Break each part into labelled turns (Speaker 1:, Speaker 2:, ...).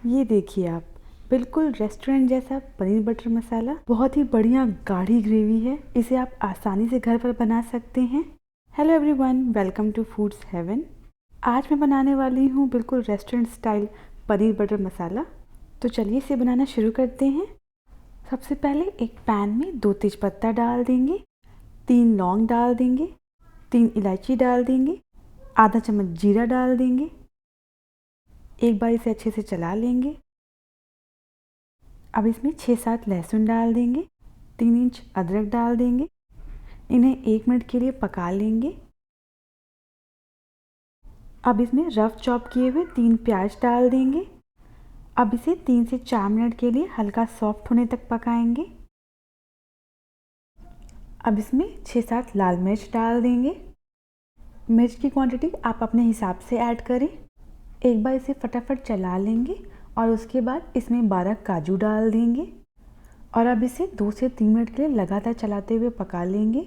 Speaker 1: ये देखिए आप, बिल्कुल रेस्टोरेंट जैसा पनीर बटर मसाला, बहुत ही बढ़िया गाढ़ी ग्रेवी है। इसे आप आसानी से घर पर बना सकते हैं। Hello everyone, welcome to Foods Heaven. आज मैं बनाने वाली हूँ बिल्कुल restaurant style paneer butter masala. तो चलिए इसे बनाना शुरू करते हैं। सबसे पहले एक पैन में 2 तेज़पत्ता डाल देंगे, 3 लौंग डाल देंगे, 3 इलायची डाल देंगे, आधा चम्मच जीरा डाल देंगे। एक बार इसे अच्छे से चला लेंगे। अब इसमें 6-7 लहसुन डाल देंगे, 3 इंच अदरक डाल देंगे। इन्हें 1 मिनट के लिए पका लेंगे। अब इसमें रफ चॉप किए हुए 3 प्याज डाल देंगे। अब इसे 3 से 4 मिनट के लिए हल्का सॉफ्ट होने तक पकाएंगे। अब इसमें 6-7 लाल मिर्च डाल देंगे। मिर्च की क्वांटिटी आप अपने हिसाब से ऐड करें। एक बार इसे फटाफट चला लेंगे और उसके बाद इसमें 12 काजू डाल देंगे और अब इसे 2 से 3 मिनट के लिए लगातार चलाते हुए पका लेंगे।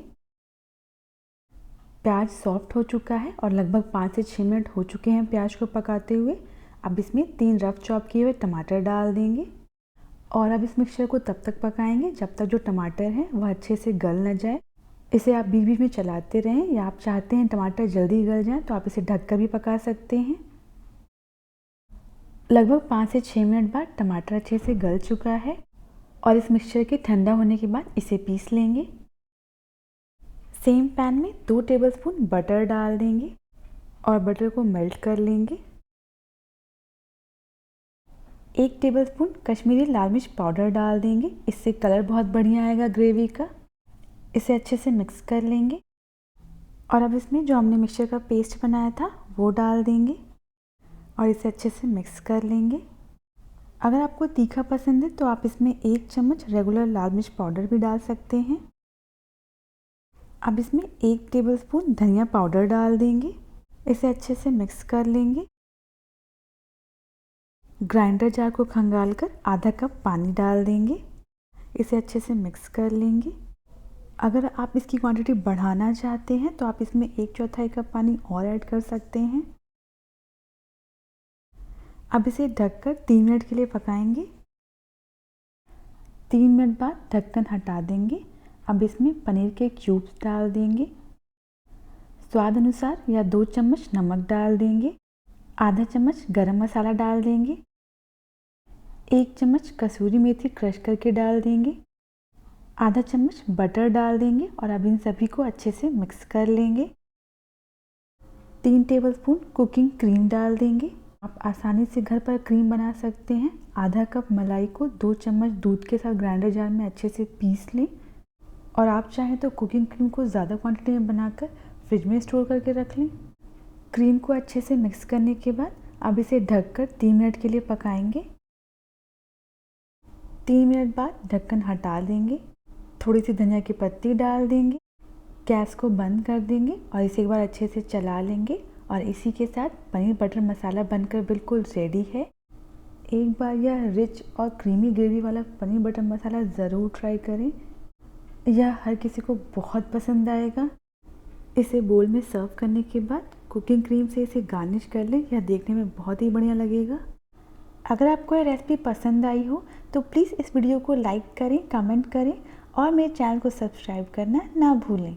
Speaker 1: प्याज सॉफ्ट हो चुका है और लगभग 5 से 6 मिनट हो चुके हैं प्याज को पकाते हुए। अब इसमें 3 रफ चॉप किए हुए टमाटर डाल देंगे और अब इस मिक्सचर को तब तक पकाएंगे जब तक जो टमाटर है वह अच्छे से गल न जाए। इसे आप बीच बीच में चलाते रहें, या आप चाहते हैं टमाटर जल्दी गल जाए तो आप इसे ढककर भी पका सकते हैं। लगभग 5 से 6 मिनट बाद टमाटर अच्छे से गल चुका है और इस मिक्सचर के ठंडा होने के बाद इसे पीस लेंगे। सेम पैन में 2 टेबलस्पून बटर डाल देंगे और बटर को मेल्ट कर लेंगे। 1 टेबलस्पून कश्मीरी लाल मिर्च पाउडर डाल देंगे, इससे कलर बहुत बढ़िया आएगा ग्रेवी का। इसे अच्छे से मिक्स कर लेंगे और अब इसमें जो हमने मिक्सचर का पेस्ट बनाया था वो डाल देंगे और इसे अच्छे से मिक्स कर लेंगे। अगर आपको तीखा पसंद है तो आप इसमें 1 चम्मच रेगुलर लाल मिर्च पाउडर भी डाल सकते हैं। अब इसमें 1 टेबलस्पून धनिया पाउडर डाल देंगे, इसे अच्छे से मिक्स कर लेंगे। ग्राइंडर जार को खंगालकर आधा कप पानी डाल देंगे, इसे अच्छे से मिक्स कर लेंगे। अगर आप इसकी क्वांटिटी बढ़ाना चाहते हैं तो आप इसमें 1/4 कप पानी और ऐड कर सकते हैं। अब इसे ढककर 3 मिनट के लिए पकाएंगे। 3 मिनट बाद ढक्कन हटा देंगे। अब इसमें पनीर के क्यूब्स डाल देंगे। स्वाद अनुसार या 2 चम्मच नमक डाल देंगे। आधा चम्मच गरम मसाला डाल देंगे। 1 चम्मच कसूरी मेथी क्रश करके डाल देंगे। आधा चम्मच बटर डाल देंगे और अब इन सभी को अच्छे से मिक्स कर लेंगे। 3 टेबलस्पून कुकिंग क्रीम डाल देंगे। आप आसानी से घर पर क्रीम बना सकते हैं। आधा कप मलाई को 2 चम्मच दूध के साथ ग्राइंडर जार में अच्छे से पीस लें और आप चाहें तो कुकिंग क्रीम को ज़्यादा क्वांटिटी में बनाकर फ्रिज में स्टोर करके रख लें। क्रीम को अच्छे से मिक्स करने के बाद अब इसे ढककर 3 मिनट के लिए पकाएंगे। 3 मिनट बाद ढक्कन हटा देंगे। थोड़ी सी धनिया की पत्ती डाल देंगे। गैस को बंद कर देंगे और इसे एक बार अच्छे से चला लेंगे और इसी के साथ पनीर बटर मसाला बनकर बिल्कुल रेडी है। एक बार यह रिच और क्रीमी ग्रेवी वाला पनीर बटर मसाला ज़रूर ट्राई करें, यह हर किसी को बहुत पसंद आएगा। इसे बोल में सर्व करने के बाद कुकिंग क्रीम से इसे गार्निश कर लें, यह देखने में बहुत ही बढ़िया लगेगा। अगर आपको यह रेसिपी पसंद आई हो तो प्लीज़ इस वीडियो को लाइक करें, कमेंट करें और मेरे चैनल को सब्सक्राइब करना ना भूलें।